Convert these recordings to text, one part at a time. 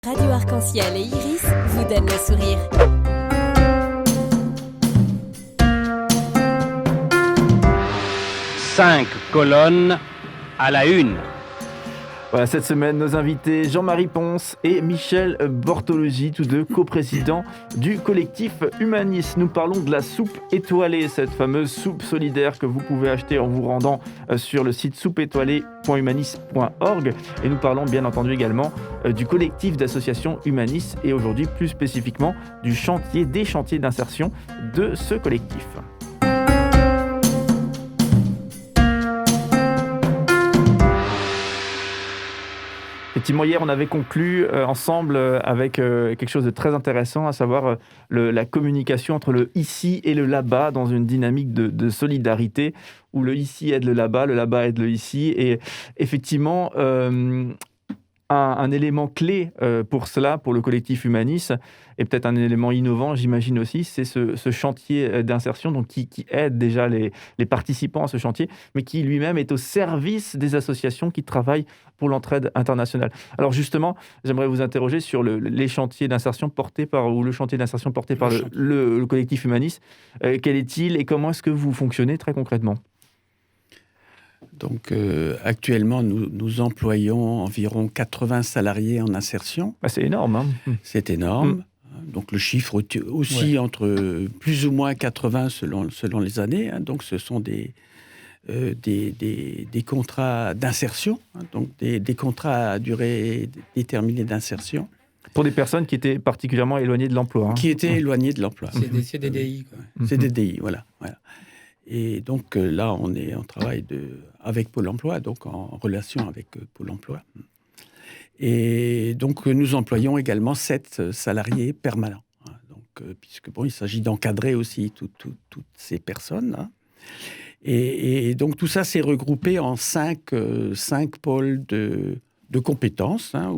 Radio Arc-en-Ciel et Iris vous donnent le sourire. Cinq colonnes à la une. Voilà, cette semaine, nos invités Jean-Marie Ponce et Michel Bortologie, tous deux coprésidents du collectif Humanis. Nous parlons de la soupe étoilée, cette fameuse soupe solidaire que vous pouvez acheter en vous rendant sur le site soupeétoilée.humanis.org. Et nous parlons bien entendu également du collectif d'associations Humanis et aujourd'hui plus spécifiquement des chantiers d'insertion de ce collectif. Effectivement, hier, on avait conclu ensemble avec quelque chose de très intéressant, à savoir la communication entre le ici et le là-bas dans une dynamique de solidarité où le ici aide le là-bas aide le ici. Et effectivement, un élément clé pour cela, pour le collectif Humanis, et peut-être un élément innovant, j'imagine aussi, c'est ce chantier d'insertion donc qui aide déjà les participants à ce chantier, mais qui lui-même est au service des associations qui travaillent pour l'entraide internationale. Alors justement, j'aimerais vous interroger sur les chantiers d'insertion portés par, ou le chantier d'insertion porté par le collectif Humanis. Quel est-il et comment est-ce que vous fonctionnez très concrètement ? Donc, actuellement, nous employons environ 80 salariés en insertion. C'est énorme. Hein. C'est énorme. Donc, le chiffre aussi entre plus ou moins 80 selon les années. Hein. Donc, ce sont des contrats d'insertion, hein. Donc des contrats à durée déterminée d'insertion. Pour des personnes qui étaient particulièrement éloignées de l'emploi. Hein. Qui étaient éloignées de l'emploi. C'est des DDI. Quoi. C'est des DDI, voilà. Et donc là, on travaille avec Pôle emploi, donc en relation avec Pôle emploi. Et donc, nous employons également 7 salariés permanents. Hein. Donc, puisque il s'agit d'encadrer aussi toutes ces personnes. Hein. Et donc, tout ça s'est regroupé en 5 pôles de compétences, hein,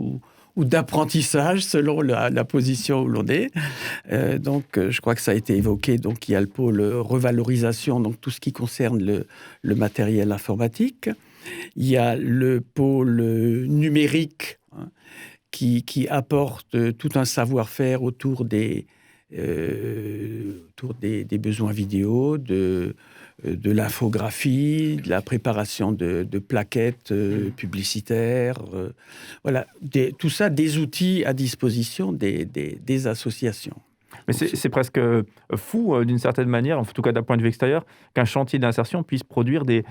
ou d'apprentissage selon la position où l'on est. Donc, je crois que ça a été évoqué. Donc, il y a le pôle revalorisation, donc tout ce qui concerne le matériel informatique. Il y a le pôle numérique, hein, qui apporte tout un savoir-faire autour des besoins vidéo, de l'infographie, de la préparation de plaquettes publicitaires. Voilà, tout ça, des outils à disposition des associations. Mais c'est presque fou, d'une certaine manière, en tout cas d'un point de vue extérieur, qu'un chantier d'insertion puisse produire des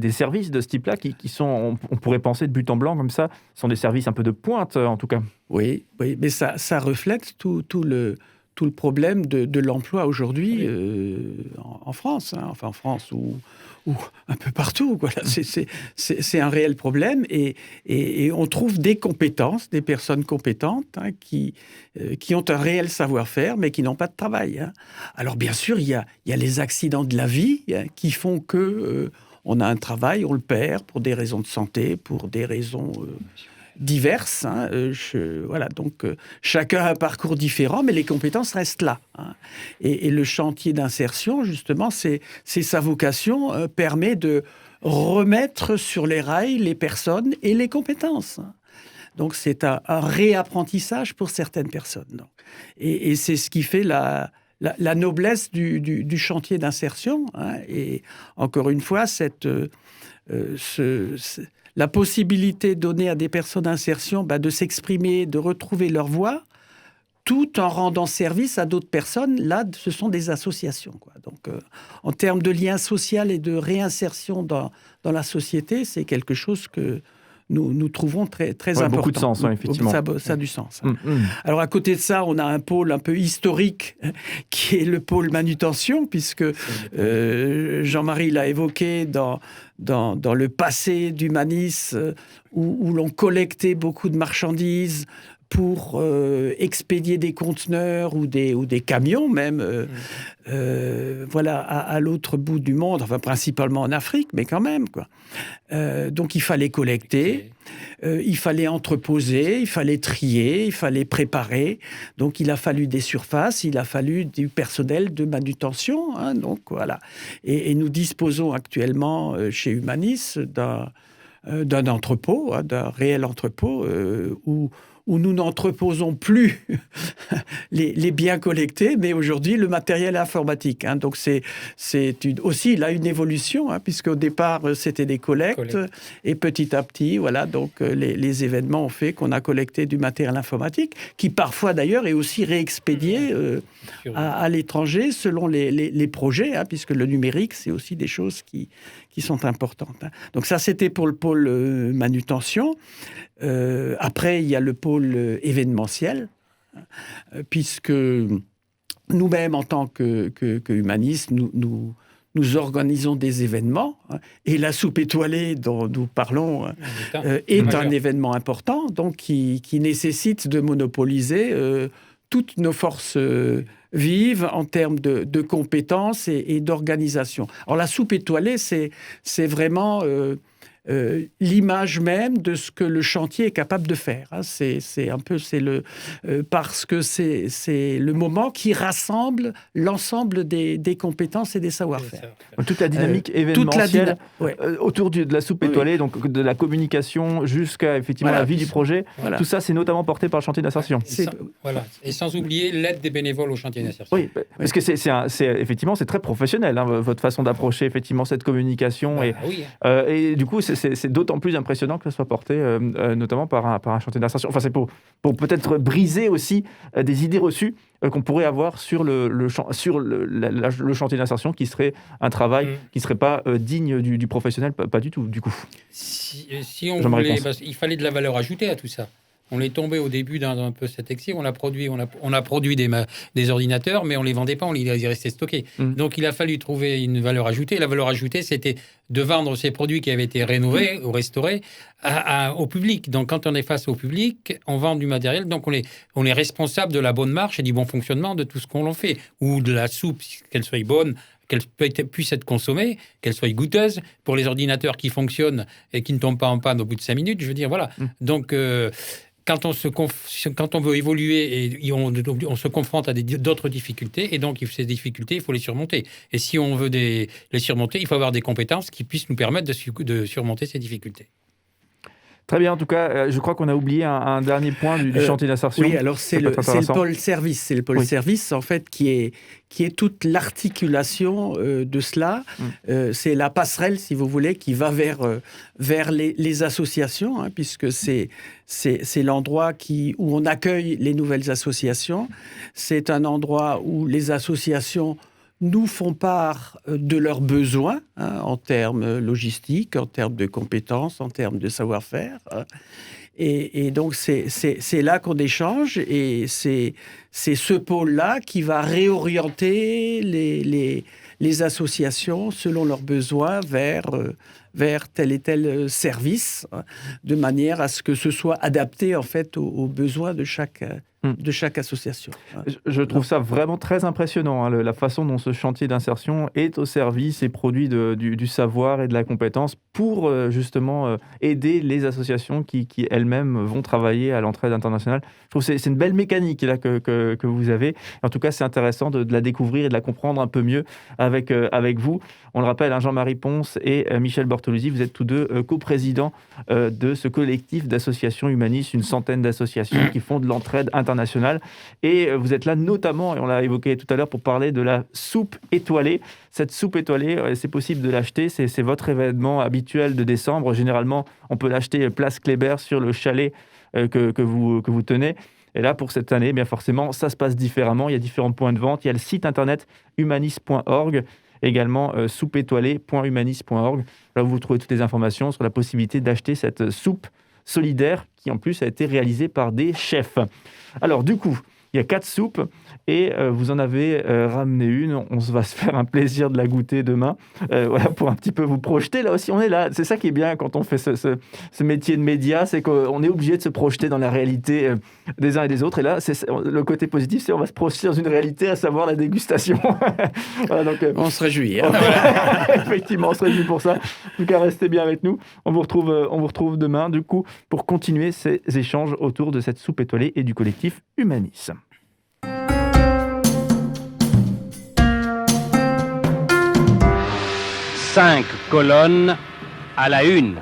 services de ce type-là qui sont, on pourrait penser de but en blanc comme ça, sont des services un peu de pointe, en tout cas. Oui, mais ça reflète tout le problème de l'emploi aujourd'hui en France, hein, enfin en France ou un peu partout. Voilà. C'est un réel problème et on trouve des personnes compétentes, hein, qui ont un réel savoir-faire mais qui n'ont pas de travail. Hein. Alors bien sûr, il y a les accidents de la vie, hein, qui font que on a un travail, on le perd pour des raisons de santé, pour des raisons diverses. Hein, voilà, donc chacun a un parcours différent, mais les compétences restent là. Hein. Et le chantier d'insertion, justement, c'est sa vocation, permet de remettre sur les rails les personnes et les compétences. Hein. Donc c'est un réapprentissage pour certaines personnes. Donc. Et c'est ce qui fait la noblesse du chantier d'insertion. Hein. Et encore une fois, la possibilité donnée à des personnes d'insertion de s'exprimer, de retrouver leur voix, tout en rendant service à d'autres personnes. Là, ce sont des associations, quoi. Donc, en termes de lien social et de réinsertion dans la société, c'est quelque chose que nous trouvons très, très important. Beaucoup de sens, effectivement. Ça a du sens. Alors, à côté de ça, on a un pôle un peu historique qui est le pôle manutention, puisque Jean-Marie l'a évoqué dans le passé d'Humanis, où l'on collectait beaucoup de marchandises pour expédier des conteneurs ou des camions même, voilà, à l'autre bout du monde, enfin principalement en Afrique, mais quand même, quoi. Donc il fallait collecter, il fallait entreposer, il fallait trier, il fallait préparer. Donc il a fallu des surfaces, il a fallu du personnel de manutention, hein, donc voilà. Et nous disposons actuellement chez Humanis d'un entrepôt, hein, d'un réel entrepôt où où nous n'entreposons plus les biens collectés, mais aujourd'hui le matériel informatique. Hein. Donc c'est aussi là une évolution, hein, puisqu'au départ c'était des collectes, et petit à petit, voilà, donc les événements ont fait qu'on a collecté du matériel informatique, qui parfois d'ailleurs est aussi réexpédié à l'étranger selon les projets, hein, puisque le numérique c'est aussi des choses qui sont importantes. Hein. Donc ça c'était pour le pôle manutention. Après, il y a le pôle événementiel, puisque nous-mêmes, en tant que humanistes, nous organisons des événements, hein, et la soupe étoilée dont nous parlons est un événement important, donc qui nécessite de monopoliser toutes nos forces vives en termes de compétences et d'organisation. Alors la soupe étoilée, c'est vraiment l'image même de ce que le chantier est capable de faire. Hein. Parce que c'est le moment qui rassemble l'ensemble des compétences et des savoir-faire. Toute la dynamique événementielle autour de la soupe étoilée, donc de la communication jusqu'à effectivement la vie du projet. Voilà. Tout ça, c'est notamment porté par le chantier d'insertion. Et sans oublier l'aide des bénévoles au chantier d'insertion. Oui, parce que effectivement, c'est très professionnel, hein, votre façon d'approcher effectivement cette communication. Et du coup, c'est d'autant plus impressionnant que ça soit porté notamment par un chantier d'insertion. Enfin, c'est pour peut-être briser aussi des idées reçues qu'on pourrait avoir sur le chantier d'insertion, qui serait un travail qui ne serait pas digne du professionnel, pas du tout, du coup. Si on voulait, il fallait de la valeur ajoutée à tout ça. On est tombé au début dans un peu cet excès. On a produit des ordinateurs, mais on les vendait pas, on les restait stockés. Donc il a fallu trouver une valeur ajoutée. La valeur ajoutée, c'était de vendre ces produits qui avaient été rénovés ou restaurés au public. Donc quand on est face au public, on vend du matériel. Donc on est responsable de la bonne marche et du bon fonctionnement de tout ce qu'on en fait, ou de la soupe, qu'elle soit bonne, qu'elle puisse être consommée, qu'elle soit goûteuse, pour les ordinateurs qui fonctionnent et qui ne tombent pas en panne au bout de 5 minutes. Je veux dire, voilà. Donc quand on veut évoluer, et on se confronte à d'autres difficultés, et donc ces difficultés, il faut les surmonter. Et si on veut les surmonter, il faut avoir des compétences qui puissent nous permettre de surmonter ces difficultés. Très bien, en tout cas, je crois qu'on a oublié un dernier point du chantier d'insertion. Oui, alors c'est le pôle service. C'est le pôle service, en fait, qui est toute l'articulation de cela. C'est la passerelle, si vous voulez, qui va vers les associations, hein, puisque c'est l'endroit où on accueille les nouvelles associations. C'est un endroit où les associations nous font part de leurs besoins, hein, en termes logistiques, en termes de compétences, en termes de savoir-faire. Et donc, c'est là qu'on échange, et c'est ce pôle-là qui va réorienter les associations selon leurs besoins vers tel et tel service, de manière à ce que ce soit adapté en fait aux besoins de chaque association. Je trouve ça vraiment très impressionnant, hein, la façon dont ce chantier d'insertion est au service et produit du savoir et de la compétence pour justement aider les associations qui elles-mêmes vont travailler à l'entraide internationale. Je trouve que c'est une belle mécanique là, que vous avez. En tout cas, c'est intéressant de la découvrir et de la comprendre un peu mieux avec vous. On le rappelle, hein, Jean-Marie Ponce et Michel Bortoluzzi, vous êtes tous deux coprésidents de ce collectif d'associations humanistes, une centaine d'associations qui font de l'entraide internationale. Et vous êtes là notamment, et on l'a évoqué tout à l'heure, pour parler de la soupe étoilée. Cette soupe étoilée, c'est possible de l'acheter, c'est votre événement habituel de décembre. Généralement, on peut l'acheter place Kléber sur le chalet que vous tenez. Et là, pour cette année, bien forcément, ça se passe différemment. Il y a différents points de vente. Il y a le site internet humanis.org, également soupétoilée.humanis.org. Là, vous trouvez toutes les informations sur la possibilité d'acheter cette soupe solidaire qui, en plus, a été réalisée par des chefs. Alors, du coup, il y a 4 soupes et vous en avez ramené une. On va se faire un plaisir de la goûter demain. Voilà, pour un petit peu vous projeter. Là aussi, on est là. C'est ça qui est bien quand on fait ce métier de média, c'est qu'on est obligé de se projeter dans la réalité des uns et des autres. Et là, le côté positif, c'est qu'on va se projeter dans une réalité, à savoir la dégustation. Voilà, donc, on se réjouit. Hein. Effectivement, on se réjouit pour ça. En tout cas, restez bien avec nous. On vous retrouve demain, du coup, pour continuer ces échanges autour de cette soupe étoilée et du collectif Humanis. Cinq colonnes à la une.